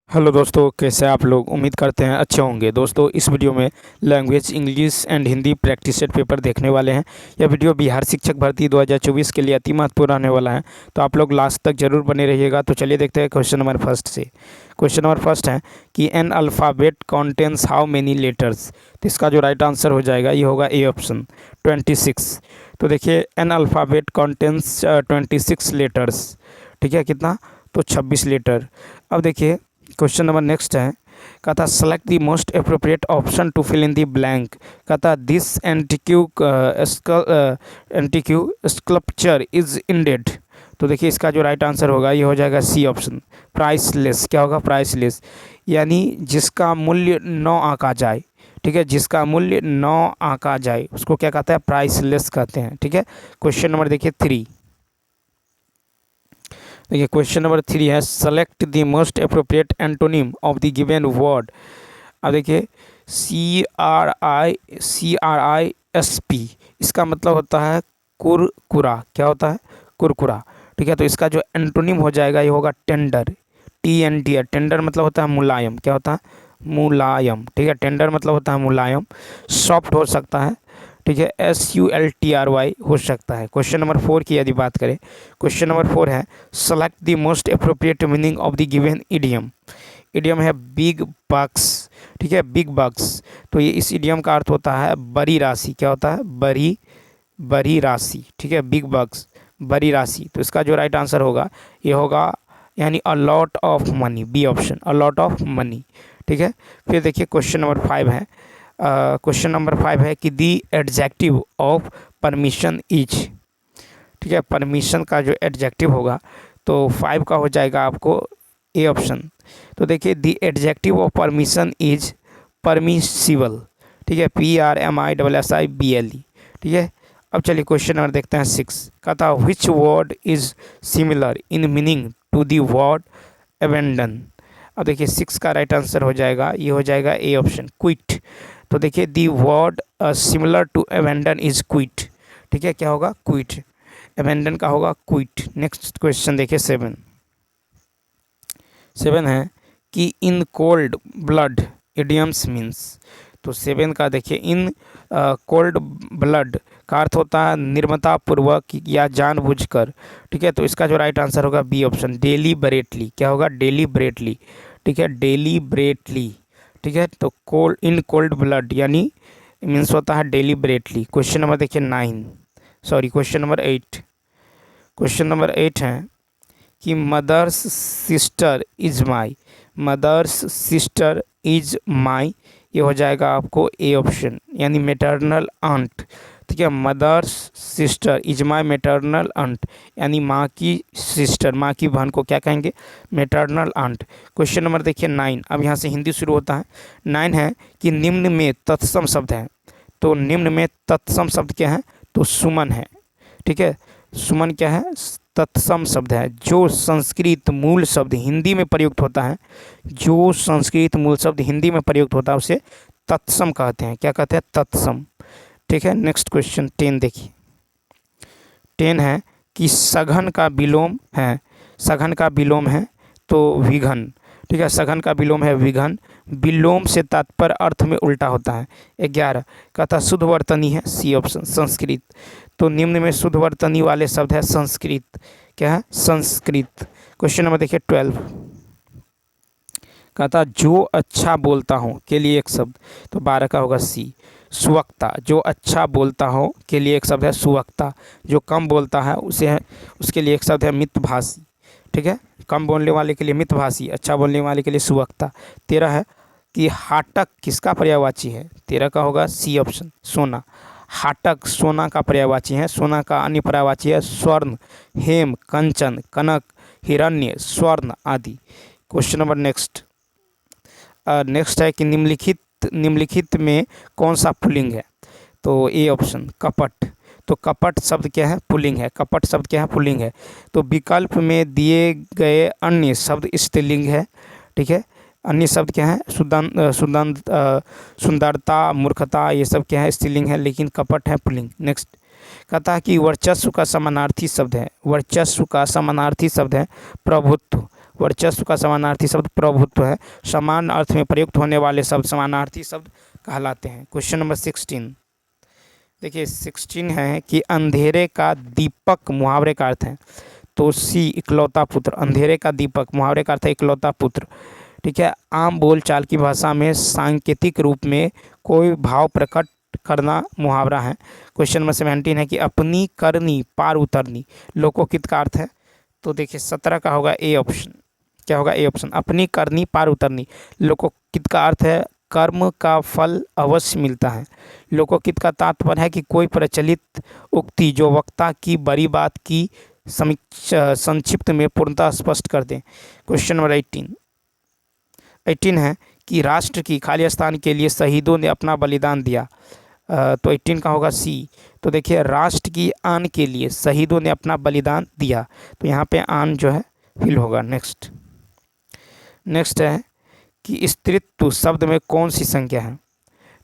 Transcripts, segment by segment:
Hello दोस्तों, कैसे आप लोग। उम्मीद करते हैं अच्छे होंगे। दोस्तों, इस वीडियो में language English and Hindi practice set paper देखने वाले हैं। यह वीडियो बिहार शिक्षक भर्ती 2024 के लिए अति महत्वपूर्ण रहने वाला है, तो आप लोग लास्ट तक जरूर बने रहिएगा। तो चलिए देखते हैं क्वेश्चन नंबर फर्स्ट से। क्वेश्चन नंबर फर्स्ट है कि N alphabet contains how many letters. तो इसका जो राइट आंसर हो जाएगा ये होगा ए ऑप्शन 26। तो देखिए, एन अल्फ़ाबेट कॉन्टेंस 26 लेटर्स। ठीक है, कितना? तो 26 लेटर। अब देखिए क्वेश्चन नंबर नेक्स्ट है, कहता select the most appropriate option to fill in the blank. कहता this antique sculpture is indeed. तो देखिए इसका जो राइट आंसर होगा ये हो जाएगा सी ऑप्शन प्राइसलेस। क्या होगा? प्राइसलेस, यानी जिसका मूल्य 9 आंका जाए। ठीक है, जिसका मूल्य 9 आंका जाए उसको क्या कहते हैं? प्राइसलेस कहते हैं। ठीक है, क्वेश्चन नंबर देखिए 3। देखिए क्वेश्चन नंबर 3 है select the most appropriate antonym of the given word. अब देखिए CRISP, इसका मतलब होता है कुरकुरा। क्या होता है? कुरकुरा। ठीक है, तो इसका जो एंटोनिम हो जाएगा ये होगा टेंडर। TNDR। टेंडर मतलब होता है मुलायम। क्या होता है? मुलायम। ठीक है, टेंडर मतलब होता है मुलायम। सॉफ्ट हो सकता है। ठीक है, SULTRY हो सकता है। क्वेश्चन नंबर 4 की यदि बात करें, क्वेश्चन नंबर 4 है select the most appropriate meaning of the given idiom. Idiom है बिग बक्स। ठीक है, बिग बक्स। तो ये इस इडियम का अर्थ होता है बड़ी राशि। क्या होता है? बड़ी बड़ी राशि। ठीक है, बिग बक्स बड़ी राशि। तो इसका जो राइट आंसर होगा ये होगा यानी a lot of money, B option a lot of money. ठीक है, फिर देखिए क्वेश्चन नंबर 5 है, क्वेश्चन नंबर 5 है कि दी एडजेक्टिव ऑफ परमिशन इज। ठीक है, परमिशन का जो एडजेक्टिव होगा तो 5 का हो जाएगा आपको ए ऑप्शन। तो देखिए the adjective of permission is permissible. ठीक है, PRMISSIBLE। ठीक है, अब चलिए क्वेश्चन नंबर देखते हैं 6। कहता which word is similar in meaning to the word abandon. अब देखिए 6 का राइट आंसर हो जाएगा ये हो जाएगा ए ऑप्शन क्विट। तो देखिए the word similar to abandon is quit. ठीक है, क्या होगा? क्विट। अबेंडन का होगा क्विट। नेक्स्ट क्वेश्चन देखिए 7। 7 है कि इन कोल्ड ब्लड इडियम्स मीन्स। तो 7 का देखिए इन कोल्ड ब्लड का अर्थ होता है निर्मता पूर्वक या जानबूझकर। ठीक है, तो इसका जो राइट आंसर होगा बी ऑप्शन डेलीबरेटली। क्या होगा? डेलीबरेटली। ठीक है, डेलीबरेटली। ठीक है, तो कोल्ड इन कोल्ड ब्लड यानी मीन्स होता है डेलीबरेटली। क्वेश्चन नंबर देखिए 9, sorry question number 8। Question number 8 है कि mother's sister is my. Mother's sister is my, ये हो जाएगा आपको ए ऑप्शन यानी मेटर्नल आंट। ठीक है, mother's sister is my maternal aunt यानी माँ की सिस्टर, माँ की बहन को क्या कहेंगे? Maternal aunt. क्वेश्चन नंबर देखिए 9। अब यहाँ से हिंदी शुरू होता है। 9 है कि निम्न में तत्सम शब्द है। तो निम्न में तत्सम शब्द क्या है? तो सुमन है। ठीक है, सुमन क्या है? तत्सम शब्द है। जो संस्कृत मूल शब्द हिंदी में प्रयुक्त होता है, जो संस्कृत मूल शब्द हिंदी में प्रयुक्त होता है उसे तत्सम कहते हैं। क्या कहते हैं? तत्सम। ठीक है, नेक्स्ट क्वेश्चन 10 देखिए। 10 है कि सघन का विलोम है। सघन का विलोम है तो विघन। ठीक है, सघन का विलोम है विघन। विलोम से तात्पर्य अर्थ में उल्टा होता है। 11 कहता शुद्ध वर्तनी है सी ऑप्शन संस्कृत। तो निम्न में शुद्ध वर्तनी वाले शब्द है संस्कृत। क्या है? संस्कृत। क्वेश्चन नंबर देखिए 12। कहता जो अच्छा बोलता हूँ के लिए एक शब्द। तो 12 का होगा सी सुवक्ता। जो अच्छा बोलता हो के लिए एक शब्द है सुवक्ता। जो कम बोलता है उसे है उसके लिए एक शब्द है मितभाषी। ठीक है, कम बोलने वाले के लिए मितभाषी, अच्छा बोलने वाले के लिए सुवक्ता। 13 है कि हाटक किसका पर्यायवाची है? 13 का होगा सी ऑप्शन सोना। हाटक सोना का पर्यायवाची है। सोना का अन्य पर्यायवाची है स्वर्ण, हेम, कंचन, कनक, हिरण्य, स्वर्ण आदि। क्वेश्चन नंबर नेक्स्ट है कि निम्नलिखित में कौन सा पुल्लिंग है? तो ए ऑप्शन कपट। तो कपट शब्द क्या है? पुल्लिंग है। कपट शब्द क्या है? पुल्लिंग है। तो विकल्प में दिए गए अन्य शब्द स्त्रीलिंग है। ठीक है, अन्य शब्द क्या है? सुंदरता, मूर्खता, ये सब क्या है? स्त्रीलिंग है, लेकिन कपट है पुल्लिंग। नेक्स्ट कहता है कि वर्चस्व का समानार्थी शब्द है। वर्चस्व का समानार्थी शब्द है प्रभुत्व। वर्चस्व का समानार्थी शब्द प्रभुत्व है। समान अर्थ में प्रयुक्त होने वाले शब्द समानार्थी शब्द कहलाते हैं। क्वेश्चन नंबर 16 देखिए 16 है कि अंधेरे का दीपक मुहावरे का अर्थ है। तो सी इकलौता पुत्र, अंधेरे का दीपक मुहावरे का अर्थ है इकलौता पुत्र। ठीक है, आम बोलचाल की भाषा में सांकेतिक रूप में कोई भाव प्रकट करना मुहावरा है। क्वेश्चन नंबर 17 है कि अपनी करनी पार उतरनी लोकोकित का अर्थ है। तो देखिए 17 का होगा ए ऑप्शन। क्या होगा? A option. अपनी करनी पार उतरनी लोकोकित का अर्थ है कर्म का फल अवश्य मिलता है। लोकोकित का तात्पर्य है कि कोई प्रचलित उक्ति जो वक्ता की बड़ी बात की समीक्षा संक्षिप्त में पूर्णतः स्पष्ट कर दें। क्वेश्चन नंबर 18 है कि राष्ट्र की खाली स्थान के लिए शहीदों ने अपना बलिदान दिया। तो 18 का होगा सी। तो देखिए राष्ट्र की आन के लिए शहीदों ने अपना बलिदान दिया, तो यहाँ पे आन जो है फिल होगा। नेक्स्ट है कि स्त्रीत्व शब्द में कौन सी संज्ञा है।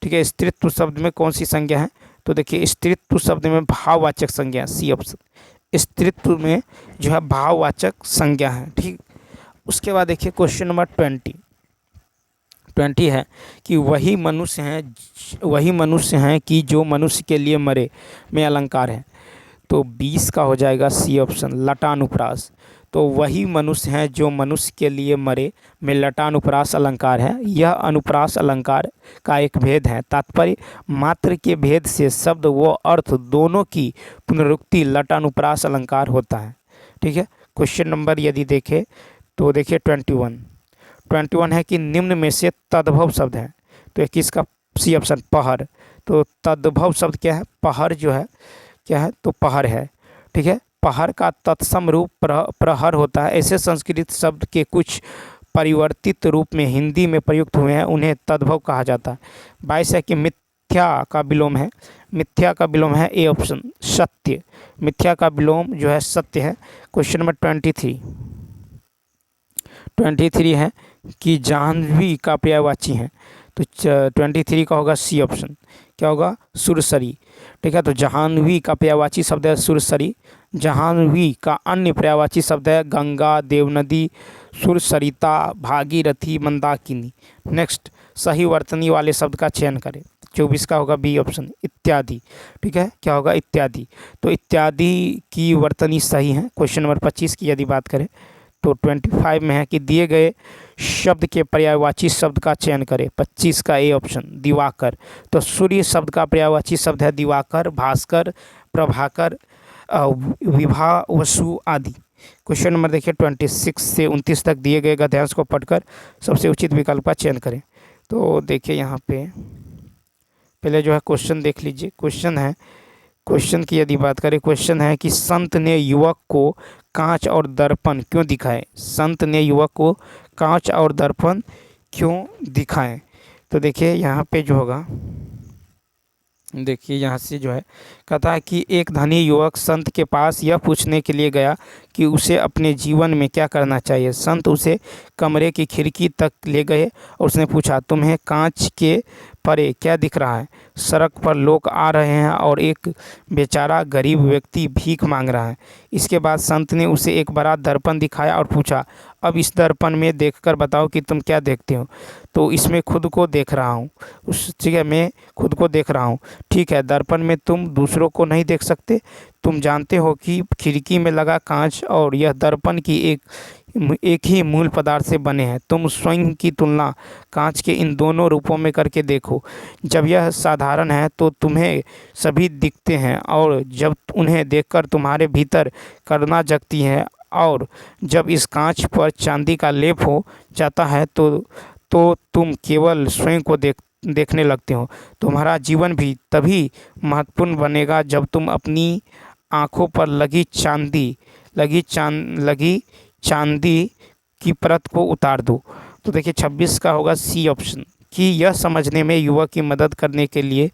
ठीक है, स्त्रीत्व शब्द में कौन सी संज्ञा है? तो देखिए स्त्रीत्व शब्द में भाववाचक संज्ञा, सी ऑप्शन। स्त्रीत्व में जो है भाववाचक संज्ञा है। ठीक, उसके बाद देखिए क्वेश्चन नंबर 20 है कि वही मनुष्य हैं कि जो मनुष्य के लिए मरे में अलंकार है। तो 20 का हो जाएगा सी ऑप्शन लटानुप्रास। तो वही मनुष्य हैं जो मनुष्य के लिए मरे में लटानुप्रास अलंकार है। यह अनुप्रास अलंकार का एक भेद है। तात्पर्य मात्र के भेद से शब्द व अर्थ दोनों की पुनरुक्ति लटानुप्रास अलंकार होता है। ठीक है, क्वेश्चन नंबर यदि देखें तो देखिए 21 है कि निम्न में से तद्भव शब्द है। तो 21 का सी ऑप्शन पहर। तो तद्भव शब्द क्या है? पहर जो है क्या है? तो पहर है। ठीक है, पहर का तत्सम रूप प्रहर होता है। ऐसे संस्कृत शब्द के कुछ परिवर्तित रूप में हिंदी में प्रयुक्त हुए हैं, उन्हें तद्भव कहा जाता है। 22 है कि मिथ्या का विलोम है। मिथ्या का विलोम है ए ऑप्शन सत्य। मिथ्या का विलोम जो है सत्य है। क्वेश्चन नंबर 23 है कि जाह्नवी का पर्यायवाची है। तो 23 का होगा सी ऑप्शन। क्या होगा? सुरसरी। ठीक है, तो जाह्नवी का पर्यायवाची शब्द है सुरसरी। जाह्नवी का अन्य पर्यायवाची शब्द है गंगा, देवनदी, सुरसरिता, भागीरथी, मंदाकिनी। नेक्स्ट, सही वर्तनी वाले शब्द का चयन करें। 24 का होगा बी ऑप्शन इत्यादि। ठीक है, क्या होगा? इत्यादि। तो इत्यादि की वर्तनी सही है। क्वेश्चन नंबर 25 की यदि बात करें तो 25 में है कि दिए गए शब्द के पर्यायवाची शब्द का चयन करें। 25 का ए ऑप्शन दिवाकर। तो सूर्य शब्द का पर्यायवाची शब्द है दिवाकर, भास्कर, प्रभाकर, विभा, वसु आदि। क्वेश्चन नंबर देखिए 26 से 29 तक दिए गए गद्यांश को पढ़कर सबसे उचित विकल्प का चयन करें। तो देखिए यहाँ पे पहले जो है क्वेश्चन देख लीजिए। क्वेश्चन की यदि बात करें, क्वेश्चन है कि संत ने युवक को कांच और दर्पण क्यों दिखाए। संत ने युवक को कांच और दर्पण क्यों दिखाए। तो देखिए यहाँ पे जो होगा, देखिए यहाँ से जो है कहता है कि एक धनी युवक संत के पास यह पूछने के लिए गया कि उसे अपने जीवन में क्या करना चाहिए। संत उसे कमरे की खिड़की तक ले गए और उसने पूछा, तुम्हें कांच के परे क्या दिख रहा है? सड़क पर लोग आ रहे हैं और एक बेचारा गरीब व्यक्ति भीख मांग रहा है। इसके बाद संत ने उसे एक बड़ा दर्पण दिखाया और पूछा, अब इस दर्पण में देखकर बताओ कि तुम क्या देखते हो। तो इसमें खुद को देख रहा हूँ। ठीक है, मैं खुद को देख रहा हूँ। ठीक है, दर्पण में तुम दूसरों को नहीं देख सकते। तुम जानते हो कि खिड़की में लगा कांच और यह दर्पण की एक ही मूल पदार्थ से बने हैं। तुम स्वयं की तुलना कांच के इन दोनों रूपों में करके देखो। जब यह साधारण है तो तुम्हें सभी दिखते हैं और जब उन्हें देखकर तुम्हारे भीतर करुणा जगती है और जब इस कांच पर चांदी का लेप हो जाता है तो तुम केवल स्वयं को देखने लगते हो। तुम्हारा जीवन भी तभी महत्वपूर्ण बनेगा जब तुम अपनी आँखों पर लगी चांदी की परत को उतार दो। तो देखिए 26 का होगा सी ऑप्शन कि यह समझने में युवक की मदद करने के लिए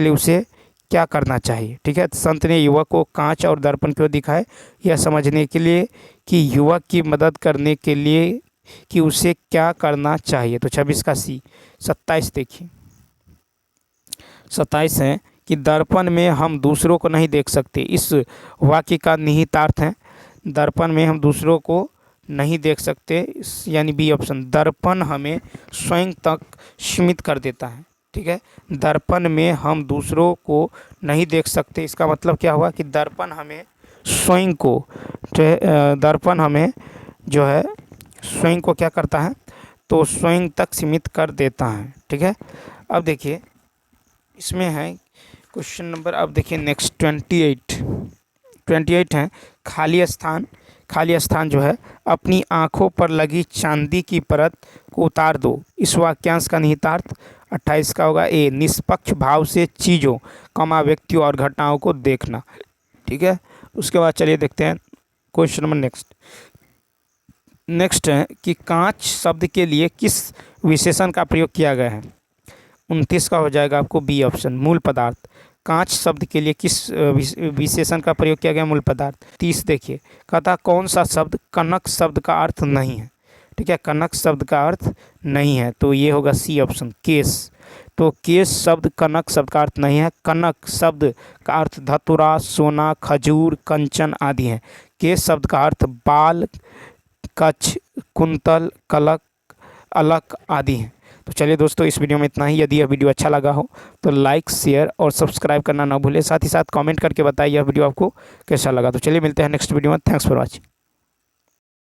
उसे क्या करना चाहिए। ठीक है, संत ने युवक को कांच और दर्पण क्यों दिखाए? यह समझने के लिए कि युवक की मदद करने के लिए कि उसे क्या करना चाहिए। तो 26 का सी। 27 देखिए, 27 है कि दर्पण में हम दूसरों को नहीं देख सकते। इस वाक्य का निहितार्थ है। दर्पण में हम दूसरों को नहीं देख सकते, यानी बी ऑप्शन। दर्पण हमें स्वयं तक सीमित कर देता है, ठीक है। दर्पण में हम दूसरों को नहीं देख सकते, इसका मतलब क्या हुआ कि दर्पण हमें स्वयं को जो है दर्पण हमें जो है स्वयं को क्या करता है, तो स्वयं तक सीमित कर देता है, ठीक है। अब देखिए इसमें है क्वेश्चन नंबर, अब देखिए नेक्स्ट 28 है। खाली स्थान जो है, अपनी आँखों पर लगी चांदी की परत को उतार दो। इस वाक्यांश का निहितार्थ। 28 का होगा ए, निष्पक्ष भाव से चीज़ों, व्यक्तियों और घटनाओं को देखना, ठीक है। उसके बाद चलिए देखते हैं क्वेश्चन नंबर नेक्स्ट है कि कांच शब्द के लिए किस विशेषण का प्रयोग किया गया है। 29 का हो जाएगा आपको बी ऑप्शन, मूल पदार्थ। कांच शब्द के लिए किस विशेषण का प्रयोग किया गया, मूल पदार्थ। 30 देखिए, कहता कौन सा शब्द कनक शब्द का अर्थ नहीं है, ठीक है। कनक शब्द का अर्थ नहीं है, तो ये होगा सी ऑप्शन, केश। तो केश शब्द कनक शब्द का अर्थ नहीं है। कनक शब्द का अर्थ धतुरा, सोना, खजूर, कंचन आदि है। केश शब्द का अर्थ बाल, कच्छ, कुंतल, कलक, अलक आदि हैं। तो चलिए दोस्तों, इस वीडियो में इतना ही। यदि यह वीडियो अच्छा लगा हो तो लाइक, शेयर और सब्सक्राइब करना ना भूलें। साथ ही साथ कमेंट करके बताइए यह वीडियो आपको कैसा लगा। तो चलिए मिलते हैं नेक्स्ट वीडियो में। Thanks for watching.